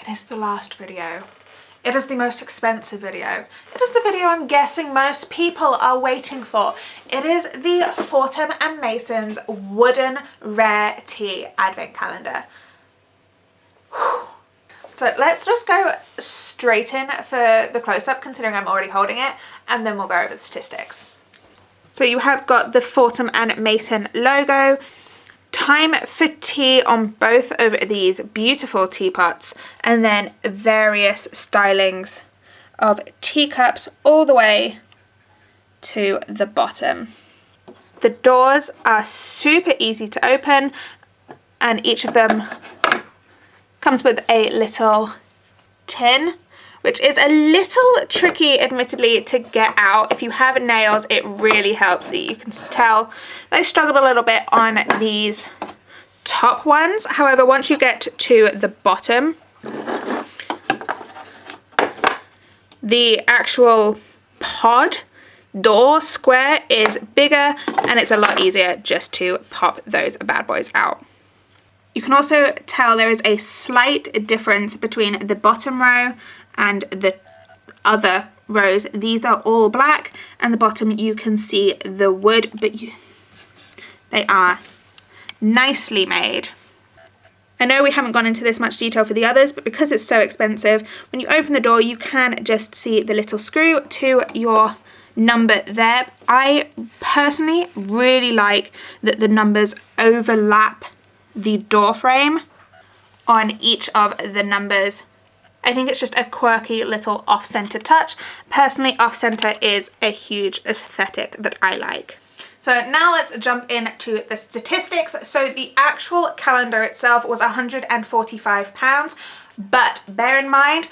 is the last video. It is the most expensive video. It is the video I'm guessing most people are waiting for. It is the Fortnum and Mason's wooden rare tea advent calendar. Whew. So let's just go straight in for the close-up, considering I'm already holding it, and then we'll go over the statistics. So you have got the Fortnum and Mason logo, time for tea on both of these beautiful teapots, and then various stylings of teacups all the way to the bottom. The doors are super easy to open, and each of them comes with a little tin, which is a little tricky, admittedly, to get out. If you have nails, it really helps. You can tell they struggled a little bit on these top ones. However, once you get to the bottom, the actual pod door square is bigger, and it's a lot easier just to pop those bad boys out. You can also tell there is a slight difference between the bottom row and the other rows. These are all black, and the bottom you can see the wood, but they are nicely made. I know we haven't gone into this much detail for the others, but because it's so expensive, when you open the door you can just see the little screw to your number there. I personally really like that the numbers overlap the door frame on each of the numbers. I think it's just a quirky little off-center touch. Personally, off-center is a huge aesthetic that I like. So now let's jump into the statistics. So the actual calendar itself was £145, but bear in mind,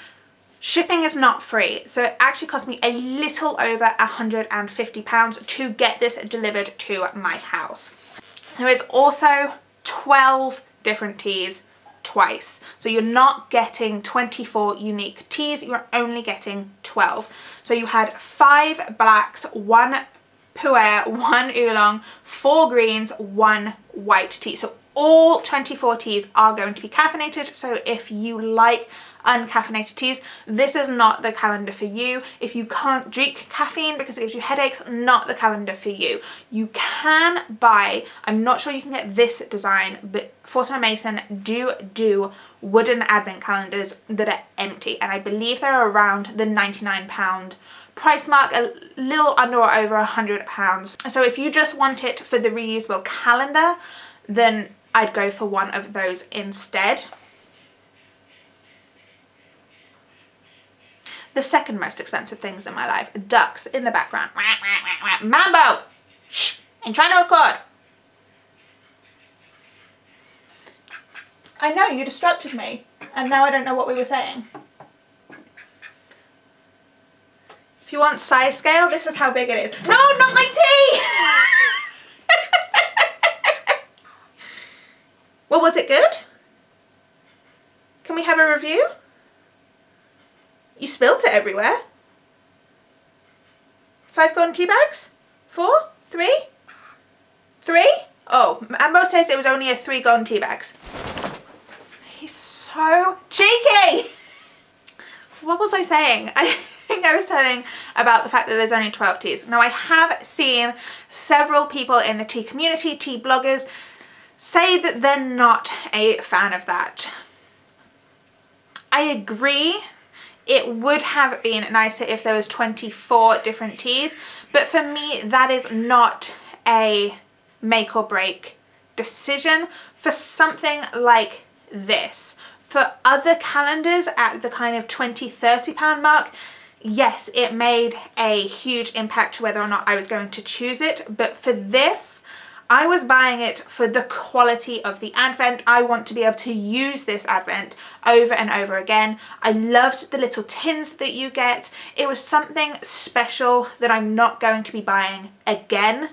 shipping is not free. So it actually cost me a little over £150 to get this delivered to my house. There is also 12 different teas twice, so you're not getting 24 unique teas, you're only getting 12. So you had 5 blacks, 1 pu'er, 1 oolong, 4 greens, 1 white tea. So all 24 teas are going to be caffeinated, so if you like uncaffeinated teas, this is not the calendar for you. If you can't drink caffeine because it gives you headaches, not the calendar for you. You can buy, I'm not sure you can get this design, but Fortnum and Mason do wooden advent calendars that are empty, and I believe they're around the £99 price mark, a little under or over £100. So if you just want it for the reusable calendar, then I'd go for one of those instead. The second most expensive things in my life, ducks in the background. Mambo! Shh! I'm trying to record. I know, you distracted me, and now I don't know what we were saying. If you want size scale, this is how big it is. No, not my tea! Well, was it good? Can we have a review? You spilt it everywhere. 5 golden tea bags? 4? 3? 3? Oh, Ambo says it was only 3 golden tea bags. He's so cheeky! What was I saying? I think I was saying about the fact that there's only 12 teas. Now, I have seen several people in the tea community, tea bloggers, say that they're not a fan of that. I agree. It would have been nicer if there was 24 different teas, but for me that is not a make or break decision for something like this. For other calendars at the kind of £20–30 mark, yes, it made a huge impact to whether or not I was going to choose it, but for this, I was buying it for the quality of the advent. I want to be able to use this advent over and over again. I loved the little tins that you get. It was something special that I'm not going to be buying again.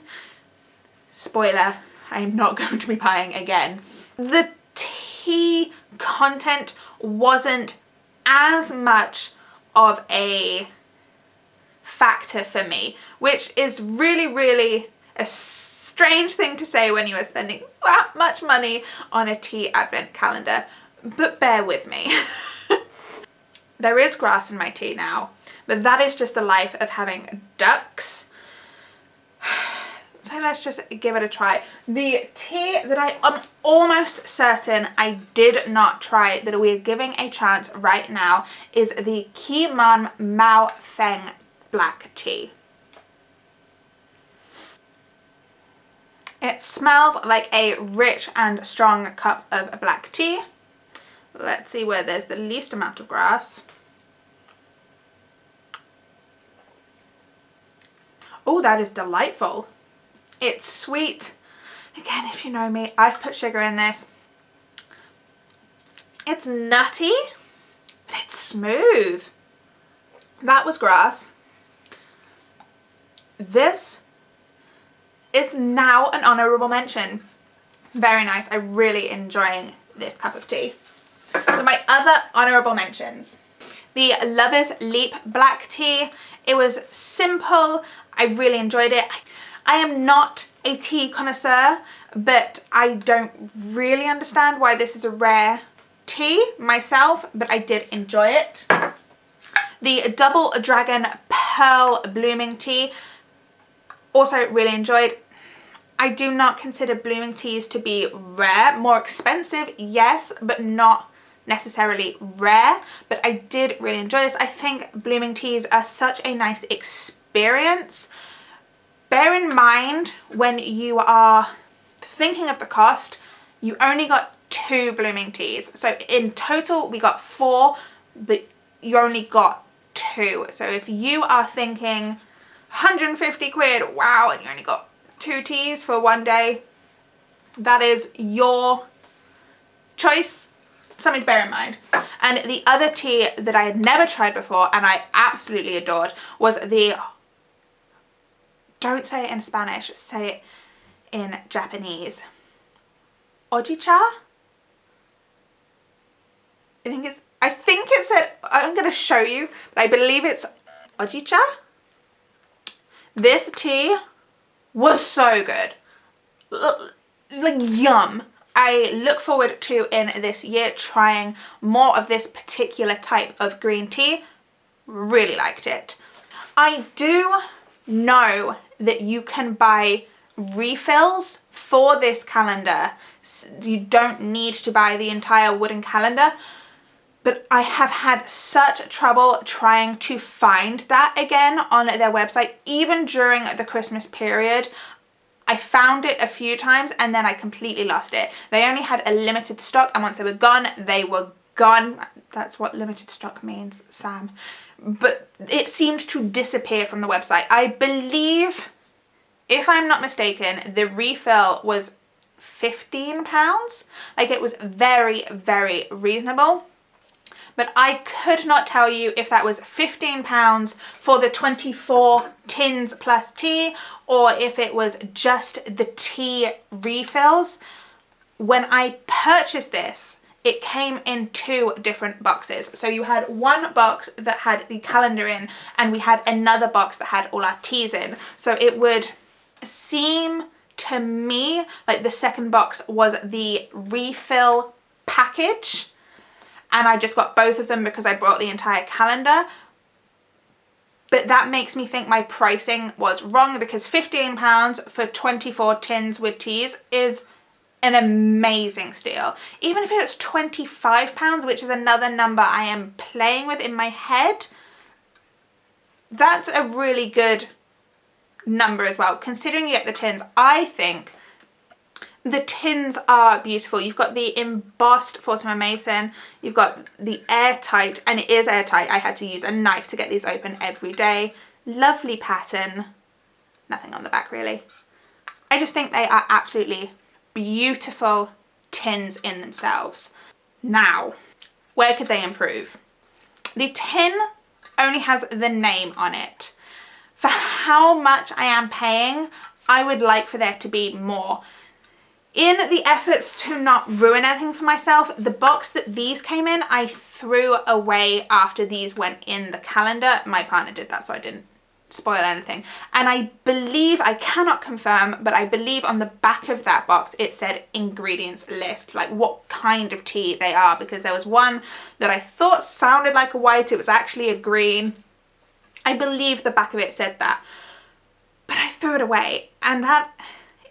Spoiler, I'm not going to be buying again. The tea content wasn't as much of a factor for me, which is really a strange thing to say when you are spending that much money on a tea advent calendar, but bear with me. There is grass in my tea now, but that is just the life of having ducks. So let's just give it a try. The tea that I am almost certain I did not try, that we're giving a chance right now, is the Keeman Feng black tea. It smells like a rich and strong cup of black tea. Let's see where there's the least amount of grass. Oh, that is delightful. It's sweet. Again, if you know me, I've put sugar in this. It's nutty, but it's smooth. That was grass. This is now an honourable mention. Very nice. I'm really enjoying this cup of tea. So my other honourable mentions. The Lover's Leap black tea. It was simple. I really enjoyed it. I am not a tea connoisseur, but I don't really understand why this is a rare tea myself, but I did enjoy it. The Double Dragon Pearl Blooming Tea, also really enjoyed. I do not consider blooming teas to be rare. More expensive, yes, but not necessarily rare. But I did really enjoy this. I think blooming teas are such a nice experience. Bear in mind, when you are thinking of the cost, you only got 2 blooming teas. So in total, we got 4, but you only got 2. So if you are thinking 150 quid, wow, and you only got 2 teas for one day, that is your choice. Something to bear in mind. And the other tea that I had never tried before and I absolutely adored was the, don't say it in Spanish, say it in Japanese, ojicha. I think it said, I'm going to show you, but I believe it's ojicha. This tea was so good. Like, yum. I look forward to, in this year, trying more of this particular type of green tea. Really liked it. I do know that you can buy refills for this calendar. You don't need to buy the entire wooden calendar, but I have had such trouble trying to find that again on their website. Even during the Christmas period, I found it a few times and then I completely lost it. They only had a limited stock, and once they were gone, they were gone. That's what limited stock means, Sam. But it seemed to disappear from the website. I believe, if I'm not mistaken, the refill was £15. Like, it was very, very reasonable. But I could not tell you if that was £15 for the 24 tins plus tea, or if it was just the tea refills. When I purchased this, it came in 2 different boxes. So you had one box that had the calendar in, and we had another box that had all our teas in. So it would seem to me like the second box was the refill package, and I just got both of them because I brought the entire calendar. But that makes me think my pricing was wrong, because £15 for 24 tins with teas is an amazing steal. Even if it's £25, which is another number I am playing with in my head, that's a really good number as well, considering you get the tins. I think the tins are beautiful. You've got the embossed Fortnum Mason, you've got the airtight, and it is airtight. I had to use a knife to get these open every day. Lovely pattern. Nothing on the back really. I just think they are absolutely beautiful tins in themselves. Now, where could they improve? The tin only has the name on it. For how much I am paying, I would like for there to be more. In the efforts to not ruin anything for myself, the box that these came in, I threw away after these went in the calendar. My partner did that, so I didn't spoil anything. And I believe, I cannot confirm, but I believe on the back of that box it said ingredients list, like what kind of tea they are, because there was one that I thought sounded like a white, it was actually a green. I believe the back of it said that, but I threw it away, and that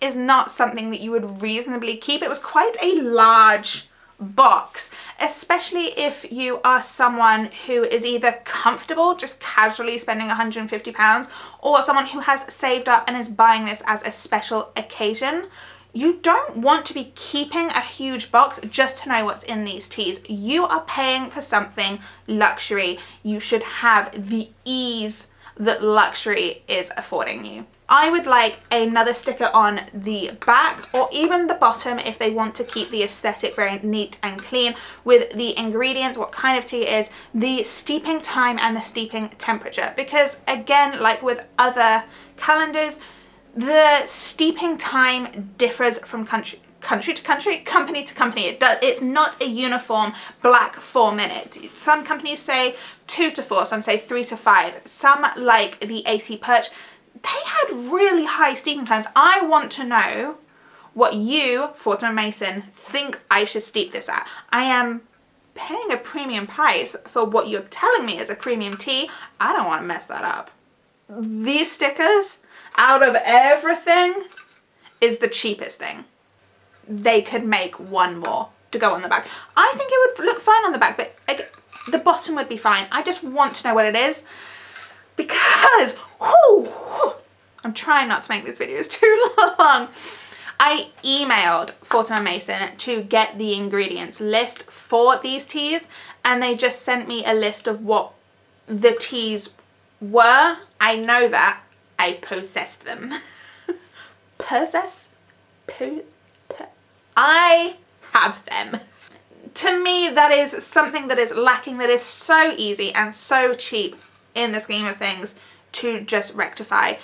is not something that you would reasonably keep. It was quite a large box, especially if you are someone who is either comfortable just casually spending £150 or someone who has saved up and is buying this as a special occasion. You don't want to be keeping a huge box just to know what's in these teas. You are paying for something luxury. You should have the ease that luxury is affording you. I would like another sticker on the back or even the bottom if they want to keep the aesthetic very neat and clean with the ingredients, what kind of tea it is, the steeping time and the steeping temperature. Because again, like with other calendars, the steeping time differs from country to country, company to company. It's not a uniform black 4 minutes. Some companies say 2 to 4, some say 3 to 5. Some, like the AC Perch, they had really high steeping times. I want to know what you, Fortnum & Mason, think I should steep this at. I am paying a premium price for what you're telling me is a premium tea. I don't want to mess that up. These stickers, out of everything, is the cheapest thing. They could make one more to go on the back. I think it would look fine on the back, but the bottom would be fine. I just want to know what it is, because I'm trying not to make this video too long. I emailed Fortnum & Mason to get the ingredients list for these teas, and they just sent me a list of what the teas were. I know that. I possessed them. I have them. To me, that is something that is lacking, that is so easy and so cheap in the scheme of things to just rectify.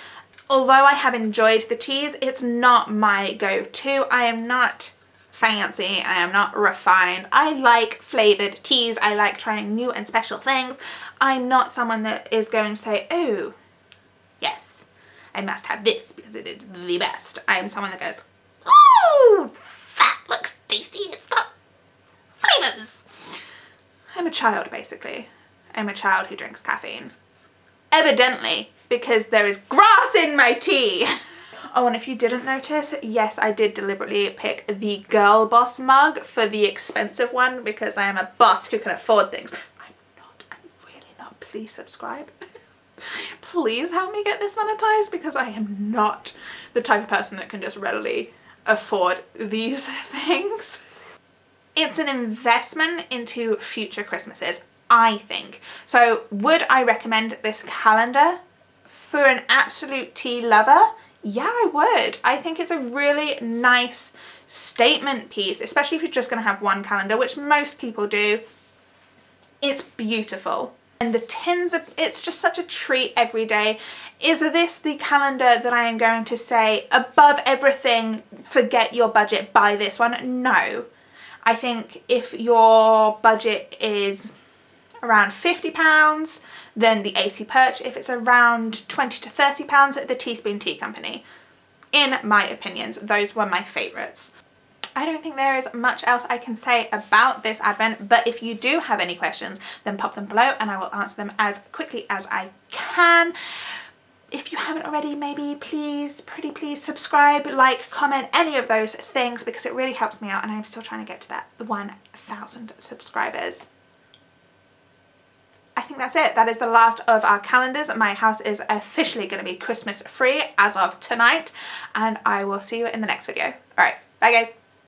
Although I have enjoyed the teas, it's not my go-to. I am not fancy, I am not refined. I like flavored teas. I like trying new and special things. I'm not someone that is going to say, oh, yes, I must have this because it is the best. I am someone that goes, oh, that looks tasty, it's got flavors. I'm a child, basically. I'm a child who drinks caffeine. Evidently, because there is grass in my tea. Oh, and if you didn't notice, yes, I did deliberately pick the Girl Boss mug for the expensive one because I am a boss who can afford things. I'm really not. Please subscribe. Please help me get this monetized, because I am not the type of person that can just readily afford these things. It's an investment into future Christmases, I think. So would I recommend this calendar for an absolute tea lover? Yeah, I would. I think it's a really nice statement piece, especially if you're just going to have one calendar, which most people do. It's beautiful. And the tins, it's just such a treat every day. Is this the calendar that I am going to say, above everything, forget your budget, buy this one? No. I think if your budget is around £50, then the AC Perch. If it's around £20 to £30, the Teaspoon Tea Company. In my opinions, those were my favourites. I don't think there is much else I can say about this advent, but if you do have any questions, then pop them below and I will answer them as quickly as I can. If you haven't already, maybe please, pretty please subscribe, like, comment, any of those things, because it really helps me out and I'm still trying to get to that 1,000 subscribers. I think that's it. That is the last of our calendars. My house is officially going to be Christmas free as of tonight, and I will see you in the next video. All right, bye guys.